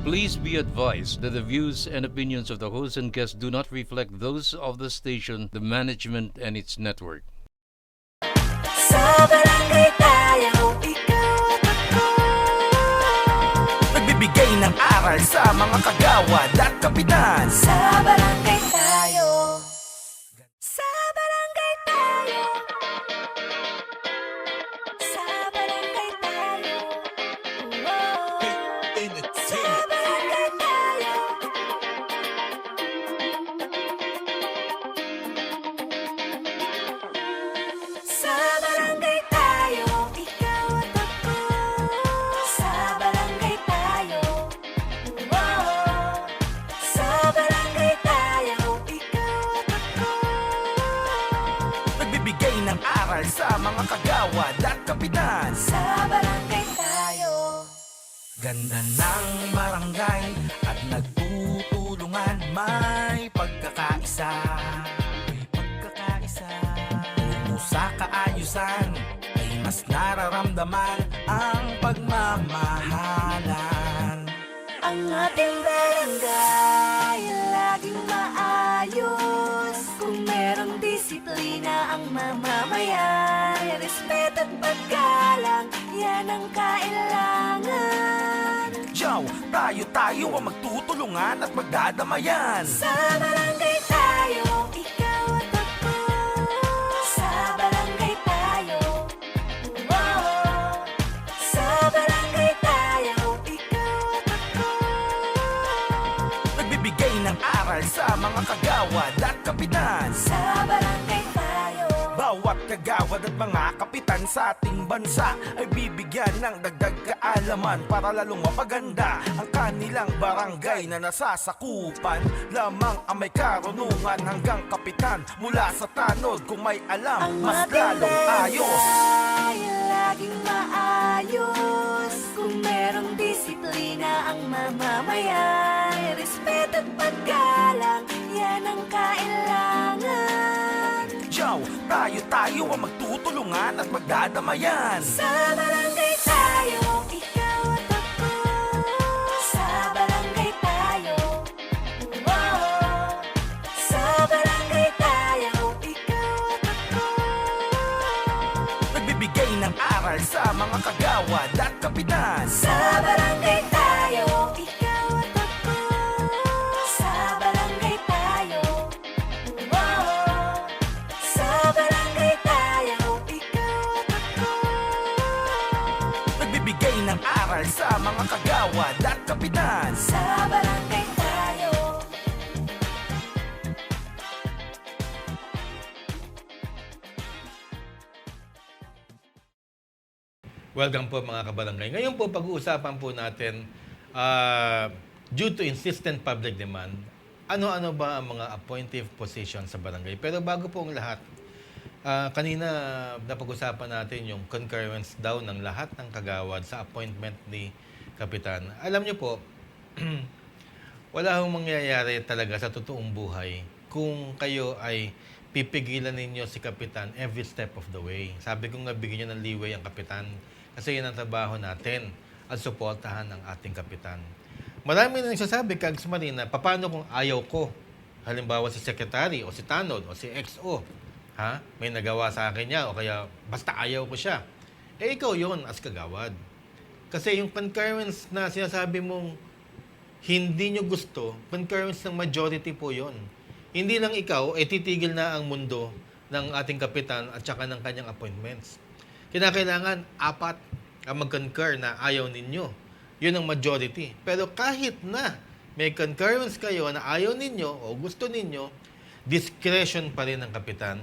Please be advised that the views and opinions of the host and guests do not reflect those of the station, the management, and its network. Sa barangay tayo, ikaw at ako. Nagbibigay ng aral sa mga kagawad at kapitan. Sa barangay tayo. Sa barangay tayo. Sa barangay tayo. Oh. Sa barangay tayo. Sa barangay tayo, ikaw at ako. Sa barangay tayo. Oh. Sa barangay tayo, ikaw at ako. Nagbibigay ng aral sa mga kagawad at kapitan. Sa barangay tayo. Ganda ng barangay at nagtutulungan. May pagkakaisa. May pagkakaisa. Tungo sa kaayusan ay mas nararamdaman ang pagmamahalan. Ang ating barangay laging maayos. Kung merong disiplina ang mamamayan, may respeto at paggalang, yan ang kailangan. Yo, tayo ang magtutulungan at magdadamayan. Sa barangay tayo, ikaw at ako. Sa barangay tayo. Oh. Sa barangay tayo, ikaw at ako. Nagbibigay ng aral sa mga kagawad at kapitan. Sa barangay tayo. Bawat kagawad at mga kapitan sa ating bansa ay bibigyan ng dagdag kaalaman para lalong mapaganda ang kanilang barangay na nasasakupan. Lamang ang may karunungan hanggang kapitan mula sa tanod kung may alam Ang mas ating lalong ayos. barangay laging maayos. Kung merong disiplina ang mamamayan, may respeto at paggalang, yan ang kailangan. Yo, tayo ang magtutulungan at magdadamayan. Sa barangay tayo, ikaw at ako. Sa barangay tayo. Oh. Sa barangay tayo, ikaw at ako. Nagbibigay ng aral sa mga kagawad at kapitan. Sa barangay tayo, ikaw at ako. Sa barangay tayo. Oh. Sa barangay tayo, ikaw at ako. Nagbibigay ng aral sa mga kagawad at kapitan. Sa barangay tayo. Welcome po mga kabarangay. Ngayon po pag-uusapan po natin, due to insistent public demand, ano-ano ba ang mga appointive position sa barangay? Pero bago po ang lahat, kanina napag-usapan natin yung concurrence daw ng lahat ng kagawad sa appointment ni Kapitan. Alam niyo po, wala hong mangyayari talaga sa totoong buhay kung kayo ay pipigilan ninyo si Kapitan every step of the way. Sabi ko nga, bigyan nyo ng leeway ang Kapitan kasi yan ang trabaho natin at suportahan ang ating Kapitan. Marami na nagsasabi, Kags Marina, paano kung ayaw ko? Halimbawa si Secretary o si Tanod o si XO. Ha? May nagawa sa akin niya o kaya basta ayaw ko siya. Eh ikaw yun as kagawad. Kasi yung concurrence na sinasabi mong hindi nyo gusto, concurrence ng majority po yon. Hindi lang ikaw, titigil na ang mundo ng ating Kapitan at saka ng kanyang appointments. Kinakailangan 4 ang mag-concur na ayaw ninyo. Yun ang majority. Pero kahit na may concurrence kayo na ayaw ninyo o gusto ninyo, discretion pa rin ng Kapitan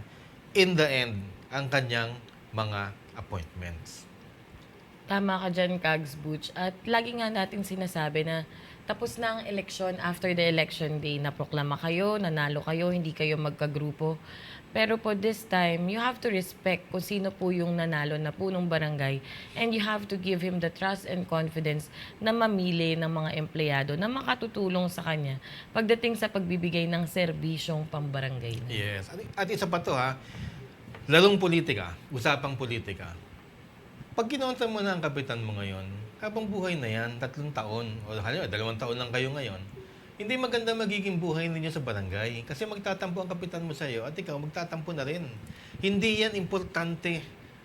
in the end ang kanyang mga appointments. Tama ka dyan, Kags Butch. At lagi nga natin sinasabi na tapos na ang eleksyon, after the election day, naproklama kayo, nanalo kayo, hindi kayo magkagrupo. Pero po this time, you have to respect kung sino po yung nanalo na punong barangay and you have to give him the trust and confidence na mamili ng mga empleyado na makatutulong sa kanya pagdating sa pagbibigay ng serbisyong pambarangay. Yes. At isa pa to ha, larong politika, usapang politika. Pag kinonta mo na ang kapitan mo ngayon, habang buhay na yan, 3 taon, o halimbawa 2 taon lang kayo ngayon, hindi maganda magiging buhay ninyo sa barangay. Kasi magtatampo ang kapitan mo sa iyo at ikaw magtatampo na rin. Hindi yan importante.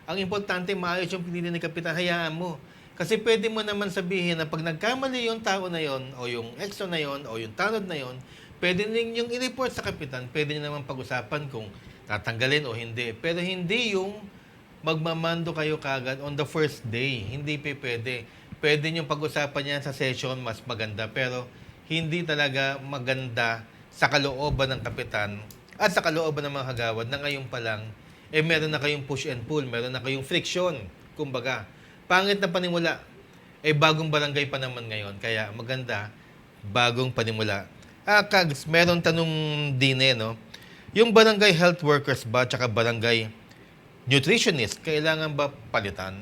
Ang importante, maayos yung pinili ni kapitan, hayaan mo. Kasi pwede mo naman sabihin na pag nagkamali yung tao na yon, o yung exo na yon, o yung tanod na yon, pwede ninyong i-report sa kapitan, pwede nyo naman pag-usapan kung tatanggalin o hindi. Pero hindi yung magmamando kayo kagad on the first day. Hindi pwede. Pwede nyo pag-usapan yan sa session, mas maganda. Pero hindi talaga maganda sa kalooban ng kapitan at sa kalooban ng mga kagawad na ngayon pa lang, meron na kayong push and pull, meron na kayong friction. Kumbaga, pangit na panimula. Bagong barangay pa naman ngayon. Kaya maganda, bagong panimula. Kags, meron tanong din no? Yung barangay health workers ba, tsaka barangay nutritionist, kailangan ba palitan?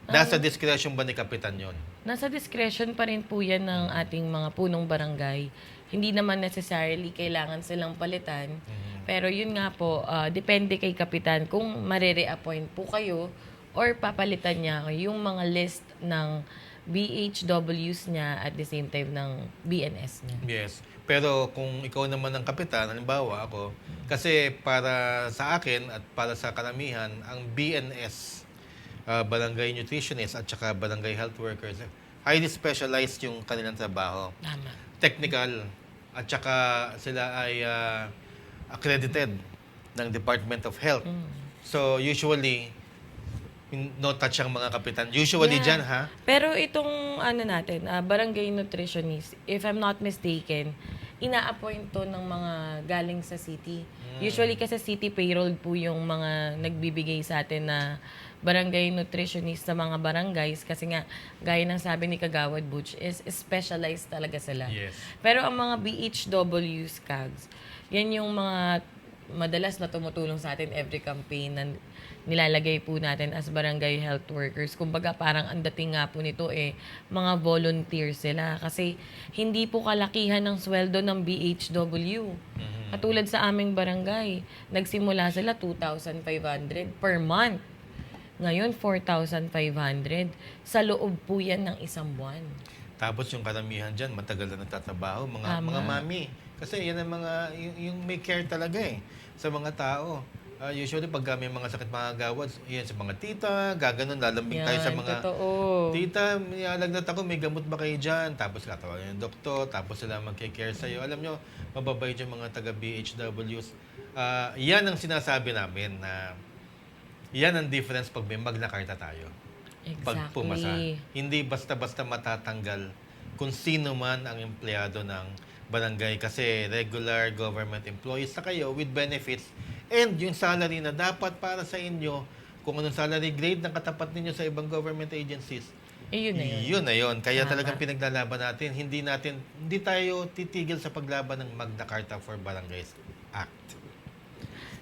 Nasa discretion ba ni kapitan yon? Nasa discretion pa rin po yan ng ating mga punong barangay. Hindi naman necessarily kailangan silang palitan. Pero yun nga po, depende kay kapitan kung marere-appoint po kayo or papalitan niya yung mga list ng BHWs niya at the same time ng BNS niya. Yes. Pero kung ikaw naman ang kapitan, halimbawa ako, kasi para sa akin at para sa karamihan, ang BNS, barangay nutritionist at saka barangay health workers, highly specialized yung kanilang trabaho. Tama. Technical at saka sila ay accredited ng Department of Health. So usually no touch ang mga kapitan. Usually Yeah. dyan ha. Pero itong natin, barangay nutritionist, if I'm not mistaken, ina-appoint to ng mga galing sa city. Usually kasi city payroll po yung mga nagbibigay sa atin na barangay nutritionist sa mga barangays kasi nga, gaya ng sabi ni Kagawad Butch, is specialized talaga sila. Yes. Pero ang mga BHWs, Kags, yan yung mga madalas na tumutulong sa atin every campaign na nilalagay po natin as barangay health workers. Kumbaga parang ang dating nga po nito mga volunteer sila kasi hindi po kalakihan ng sweldo ng BHW. Katulad sa aming barangay, nagsimula sila 2,500 per month. Ngayon, 4,500. Sa loob po yan ng isang buwan. Tapos yung karamihan dyan, matagal na nagtatrabaho, Tama. mga mami. Kasi yan ang mga, yung may care talaga sa mga tao. Usually, pag may mga sakit mga gawad, yan sa mga tita, gaganon, lalambing tayo sa mga Totoo. tita, may alagnat ako, may gamot ba kayo dyan? Tapos katawagan yung doktor, tapos sila magkikare sa'yo. Alam nyo, mababait yung mga taga-BHWs. Yan ang sinasabi namin na yan ang difference pag may Magna Carta tayo. Pag pumasa. Hindi basta-basta matatanggal kung sino man ang empleyado ng barangay kasi regular government employees na kayo with benefits and yung salary na dapat para sa inyo, kung anong salary grade ng katapat ninyo sa ibang government agencies, Yun na yun. yun na yun. Kaya Tama. talagang pinaglalaban natin. Hindi tayo titigil sa paglaban ng Magna Carta for Barangays Act.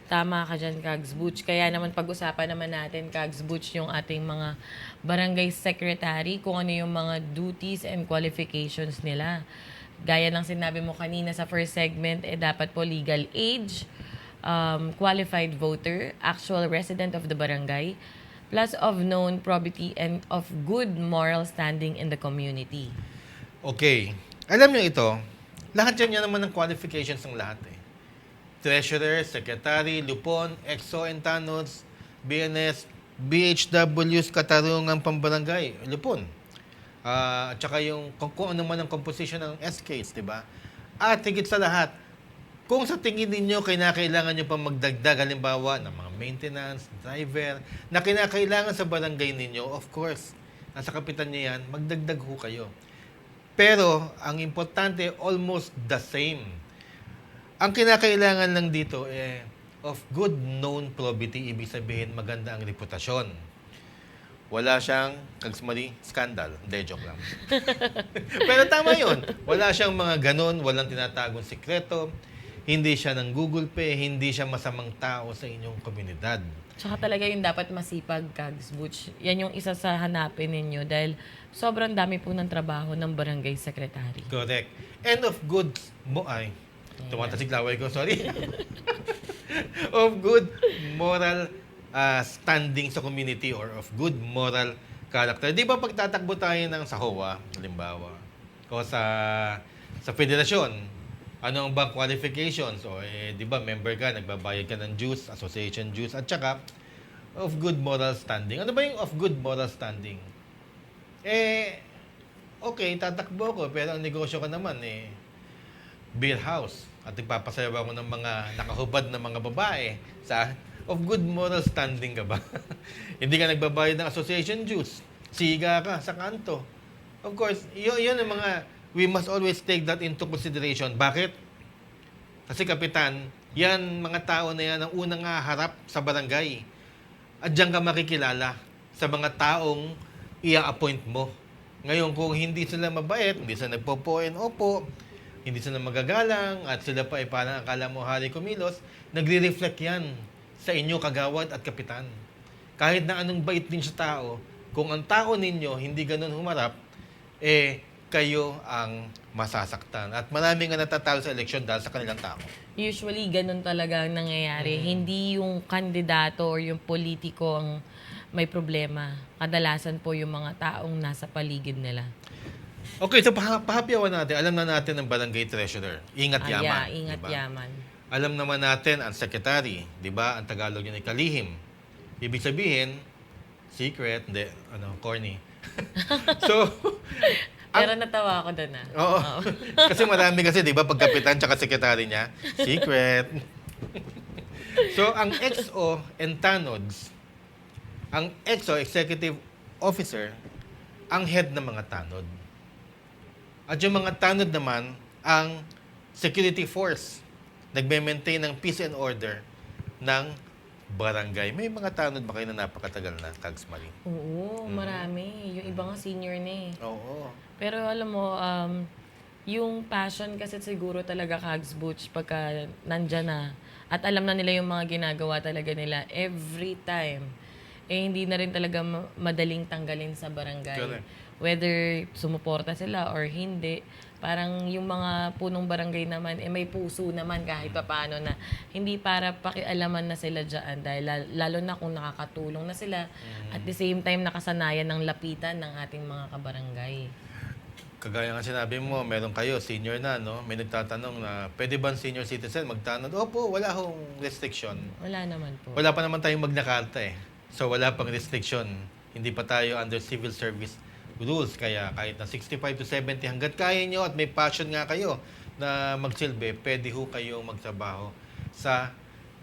Tama ka dyan, Kags Butch. Kaya naman pag-usapan naman natin, Kags Butch, yung ating mga barangay secretary, kung ano yung mga duties and qualifications nila. Gaya ng sinabi mo kanina sa first segment, dapat po legal age, qualified voter, actual resident of the barangay, plus of known probity and of good moral standing in the community. Okay. Alam nyo ito, lahat yan naman ng qualifications ng lahat Treasurer, Secretary, Lupon, EXO and Tanods, BNS, BHWs, Katarungang Pambarangay, Lupon. At saka yung kung ano man ang composition ng SKs, di ba? At higit sa lahat, kung sa tingin ninyo kinakailangan nyo pa magdagdag, halimbawa ng mga maintenance, driver, na kinakailangan sa barangay ninyo, of course, nasa kapitan nyo yan, magdagdag ho kayo. Pero, ang importante, almost the same. Ang kinakailangan lang dito of good known probity, ibig sabihin maganda ang reputasyon. Wala siyang kagsmali, scandal. Hindi, joke lang. Pero tama yun. Wala siyang mga ganon, walang tinatagong sikreto, hindi siya ng Google Pay, hindi siya masamang tao sa inyong komunidad. Tsaka talaga yung dapat masipag, Kags Butch. Yan yung isa sa hanapin ninyo dahil sobrang dami po ng trabaho ng barangay secretary. Correct. And of good, tumatasig laway ko, sorry. Of good moral standing sa community or of good moral character. Di ba pagtatakbo tayo ng sa HOA, halimbawa, o sa federasyon, ano ang bang qualifications? O di ba member ka, nagbabayad ka ng dues, association dues, at saka of good moral standing. Ano ba yung of good moral standing? Okay, tatakbo ko, pero ang negosyo ko naman beer house. At nagpapasayaw ako ng mga nakahubad na mga babae sa of good moral standing ka ba? Hindi ka nagbabayad ng association dues. Siga ka sa kanto. Of course, yun ang mga, we must always take that into consideration. Bakit? Kasi kapitan, yan, mga tao na yan ang unang harap sa barangay. At diyan ka makikilala sa mga taong i-appoint mo. Ngayon, kung hindi sila mabait, hindi sila nagpo-opo, hindi sila magagalang, at sila pa ay parang akala mo hari kumilos, nagre-reflect yan sa inyo, kagawad at kapitan. Kahit na anong bait din sa tao, kung ang tao ninyo hindi ganun humarap, kayo ang masasaktan. At maraming nga natatalo sa eleksyon dahil sa kanilang tao. Usually, ganun talaga ang nangyayari. Hindi yung kandidato or yung politiko ang may problema. Kadalasan po yung mga taong nasa paligid nila. Okay, so pahapyawan natin. Alam na natin ang barangay treasurer. Ingat yaman. Ingat diba? yaman. Alam naman natin ang secretary. Di ba? Ang Tagalog yun ay kalihim. Ibig sabihin, secret, corny. So, Pero natawa ako doon oo. Kasi marami kasi, di ba, pagkapitan tsaka sekretary niya, secret. So, ang XO and tanods, ang XO, executive officer, ang head ng mga tanod. At yung mga tanod naman, ang security force, nagme-maintain ng peace and order ng barangay. May mga tanod ba kayo na napakatagal na, Tags Marie? Oo, marami. Yung iba nga senior na Oo. Pero alam mo, yung passion kasi siguro talaga Kags Butch pagka nandyan na at alam na nila yung mga ginagawa talaga nila every time. Hindi na rin talaga madaling tanggalin sa barangay. Correct. Whether sumuporta sila or hindi, parang yung mga punong barangay naman, may puso naman kahit pa paano na hindi para pakialaman na sila dyan dahil lalo na kung nakakatulong na sila at the same time nakasanayan ng lapitan ng ating mga kabarangay. Kagaya nga sinabi mo, meron kayo, senior na, no? May nagtatanong na, pwede ba ang senior citizen magtanod? Opo, wala hong restriction. Wala naman po. Wala pa naman tayong Magna Carta So wala pang restriction. Hindi pa tayo under civil service rules. Kaya kahit na 65 to 70, hanggat kaya nyo at may passion nga kayo na magsilbi, pwede ho kayong magtrabaho sa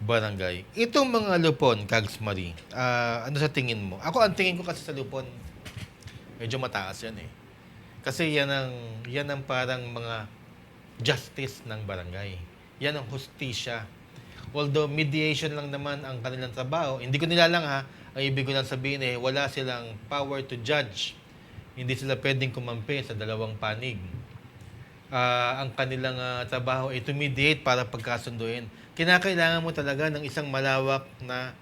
barangay. Itong mga lupon, Kags Marie, ano sa tingin mo? Ako, ang tingin ko kasi sa lupon, medyo mataas yan Kasi yan ang parang mga justice ng barangay. Yan ang hustisya. Although mediation lang naman ang kanilang trabaho, hindi ko nilalang ang ibig ko lang sabihin wala silang power to judge. Hindi sila pwedeng kumampi sa dalawang panig. Ang kanilang trabaho ay to mediate para pagkasunduin. Kinakailangan mo talaga ng isang malawak na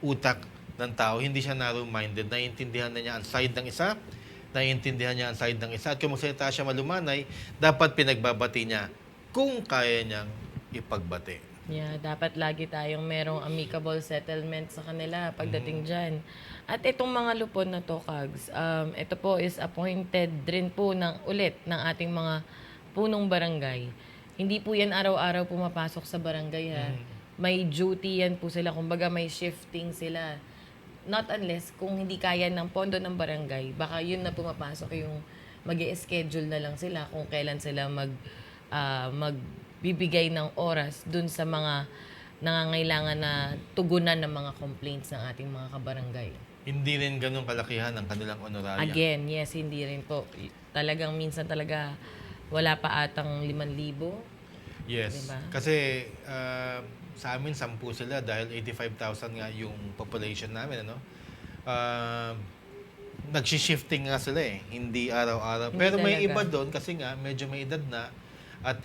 utak ng tao. Hindi siya narrow-minded. Naiintindihan na niya ang side ng isa, naiintindihan niya ang side ng isa. At kung magsalita siya malumanay, dapat pinagbabati niya kung kaya niyang ipagbati. Yeah, dapat lagi tayong merong amicable settlement sa kanila pagdating dyan. At itong mga lupon na to, Kags, ito po is appointed rin po ulit ng ating mga punong barangay. Hindi po yan araw-araw pumapasok sa barangay May duty yan po sila. Kumbaga may shifting sila. Not unless kung hindi kaya ng pondo ng barangay, baka yun na pumapasok yung mag-i-schedule na lang sila kung kailan sila magbibigay ng oras dun sa mga nangangailangan na tugunan ng mga complaints ng ating mga kabarangay. Hindi rin ganun kalakihan ang kanilang honoraria. Again, yes, hindi rin po. Talagang minsan talaga wala pa atang 5,000. Yes. Diba? Kasi sa amin, 10 sila dahil 85,000 nga yung population namin. Nagsi-shifting nga sila Hindi araw-araw. Hindi Pero may talaga. iba doon kasi nga medyo may edad na at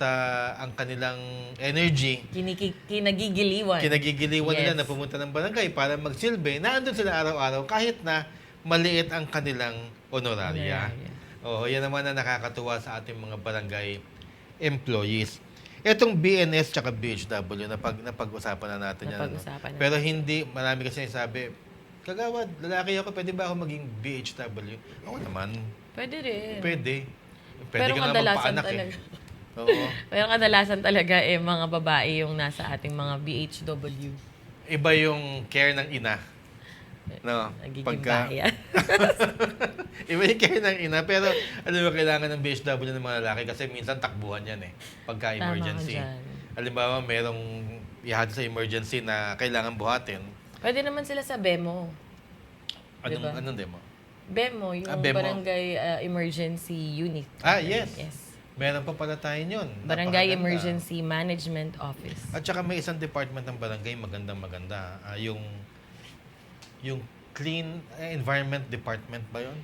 ang kanilang energy Kinagigiliwan. kinagigiliwan nila Yes. na pumunta ng barangay para magsilbi. Naandun sila araw-araw kahit na maliit ang kanilang honoraria. Honoraria. Oo, yan naman na nakakatuwa sa ating mga barangay employees. Etong BNS tsaka BHW, napag-usapan na natin yan. Napag-usapan na. Pero hindi, marami kasi sabi, Kagawad, lalaki ako, pwede ba ako maging BHW? Oo naman, Pwede rin. pwede. Pwede Pero ka naman kadalasan paanak talaga. Oo. Pero kadalasan talaga mga babae yung nasa ating mga BHW. Iba yung care ng ina. No, Nagiging bayan. Iba yung care ng ina, pero alam mo, kailangan ng BHW ng mga lalaki kasi minsan takbuhan yan pagka emergency. Tama ka dyan. Halimbawa, merong ihad sa emergency na kailangan buhatin. Pwede naman sila sa BEMO. Diba? Anong demo? BEMO, yung BEMO. Barangay Emergency Unit. Yes. Yes. Meron pa pala tayo yun. Barangay Napakaganda. Emergency Management Office. At saka may isang department ng barangay magandang-maganda. Yung Clean Environment Department ba yun?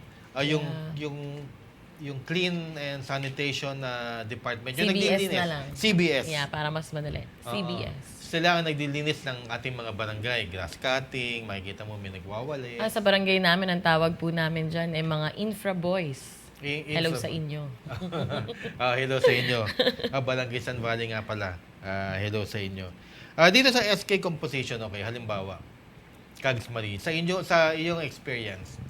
Yung Clean and Sanitation Department. Yung CBS naglilinis. na lang. CBS. Yeah, para mas madali. Oo. CBS. Sila ang naglilinis ng ating mga barangay. Grass cutting, makikita mo may nagwawali. Sa barangay namin, ang tawag po namin dyan ay mga infra boys. Hello sa inyo. inyo. Hello sa inyo. Barangay San Valley nga pala. Hello sa inyo. Dito sa SK composition, okay, halimbawa, Kags Marie, sa iyong experience,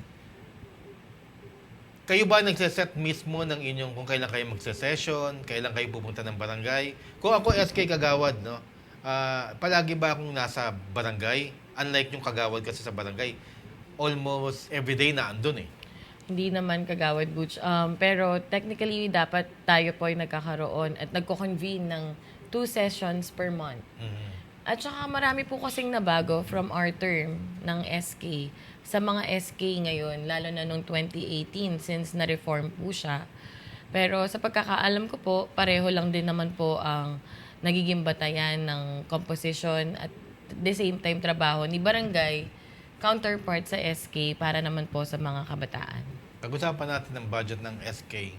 kayo ba nagse-set mismo ng inyong kung kailan kayo magse-session, kailan kayo pupunta ng barangay? Kung ako SK Kagawad, no, palagi ba akong nasa barangay? Unlike yung Kagawad kasi sa barangay, almost everyday na andun eh. Hindi naman Kagawad Butch. Pero technically, dapat tayo po ay nagkakaroon at nagko-convene ng 2 sessions per month. Mhm. At saka marami po kasing nabago from our term ng SK sa mga SK ngayon, lalo na nung 2018 since na-reform po siya. Pero sa pagkakaalam ko po, pareho lang din naman po ang nagiging batayan ng composition at the same time trabaho ni barangay counterpart sa SK para naman po sa mga kabataan. Pag-usapan natin ng budget ng SK.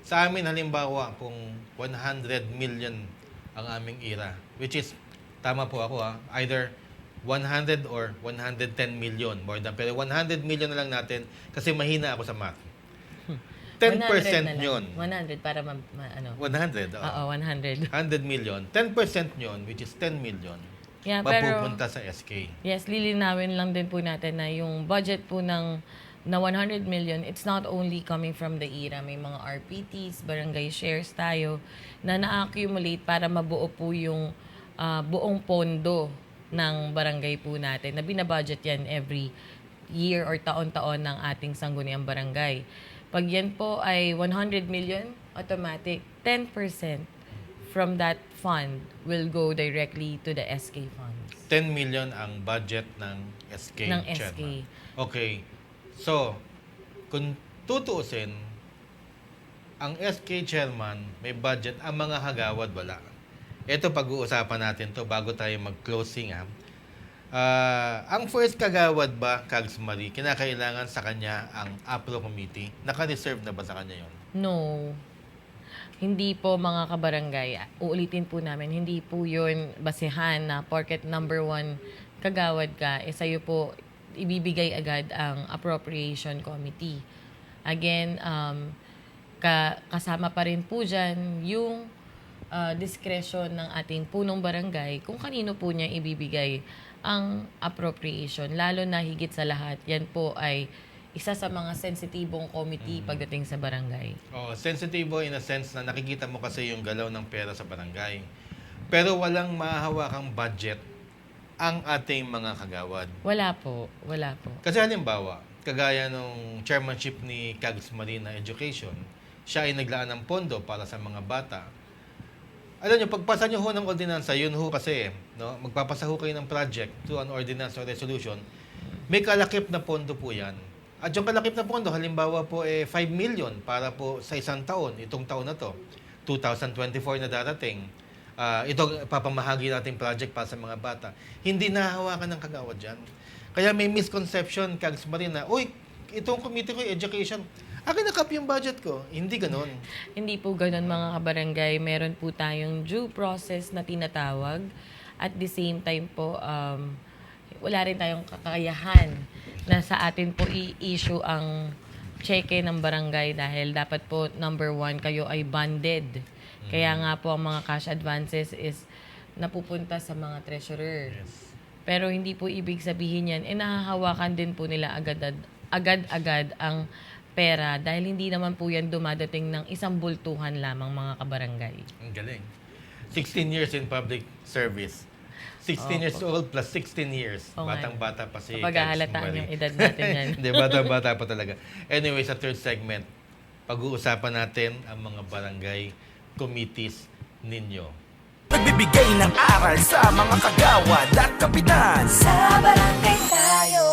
Sa amin, halimbawa, kung 100 million ang aming IRA, which is, tama po ako either 100 or 110 million, more than. Pero 100 million na lang natin kasi mahina ako sa math. 10% 100 na lang. yun. 100 para 100, Oo, 100. 100 million. 10% yun, which is 10 million, Yeah, pero mapupunta sa SK. yes, lilinawin lang din po natin na yung budget po na 100 million, it's not only coming from the IRA. May mga RPTs, barangay shares tayo na na-accumulate para mabuo po yung buong pondo ng barangay po natin. Na binabudget yan every year or taon-taon ng ating sangguniang barangay. Pag yan po ay 100 million, automatic 10% from that fund will go directly to the SK funds. 10 million ang budget ng SK Ng chairman. SK. Okay. So, kung tutuusin, ang SK chairman may budget, ang mga Kagawad wala. Ito pag-uusapan natin to bago tayo mag-closing ang first Kagawad ba, Kags Marie, kinakailangan sa kanya ang APRO committee? Naka-reserve na ba sa kanya yon? No. Hindi po mga kabarangay. Uulitin po namin, hindi po yun basehan na porket number 1 kagawad ka, sa'yo po ibibigay agad ang appropriation committee. Again, kasama pa rin po dyan yung discretion ng ating punong barangay kung kanino po niya ibibigay ang appropriation. Lalo na higit sa lahat, yan po ay isa sa mga sensitibong committee pagdating sa barangay. Sensitive in a sense na nakikita mo kasi yung galaw ng pera sa barangay. Pero walang mahahawakang budget ang ating mga Kagawad. Wala po. Kasi halimbawa, kagaya nung chairmanship ni Kags Marina Education, siya ay naglaan ng pondo para sa mga bata. Alam nyo, pagpasa nyo ho ng ordinansa, yun ho kasi, no, magpapasa ho kayo ng project to an ordinance or resolution, may kalakip na pondo po yan. At yung kalakip na pondo, halimbawa po 5 million para po sa isang taon, itong taon na to, 2024 na darating. Ito papamahagi nating project para sa mga bata. Hindi nahahawakan ng Kagawad dyan. Kaya may misconception, Kags Marina, uy, itong committee ko, education, akin nakap yung budget ko. Hindi ganon. Hindi po ganun mga kabarangay. Meron po tayong due process na tinatawag. At the same time po, wala rin tayong kakayahan na sa atin po i-issue ang cheque ng barangay dahil dapat po, number 1, kayo ay bonded. Kaya nga po ang mga cash advances is napupunta sa mga treasurer. Yes. Pero hindi po ibig sabihin yan, nahahawakan din po nila agad-agad ang pera dahil hindi naman po yan dumadating ng isang bultuhan lamang, mga kabarangay. Ang galing. 16 years in public service. 16 years old plus 16 years. Oo nga. Batang-bata pa si Kapag hahalataan Marie. yung edad natin yan. Hindi, bata-bata pa talaga. Anyway, sa third segment, pag-uusapan natin ang mga barangay committees ninyo. Nagbibigay ng aral sa mga kagawad at kapitan. Sa barangay tayo.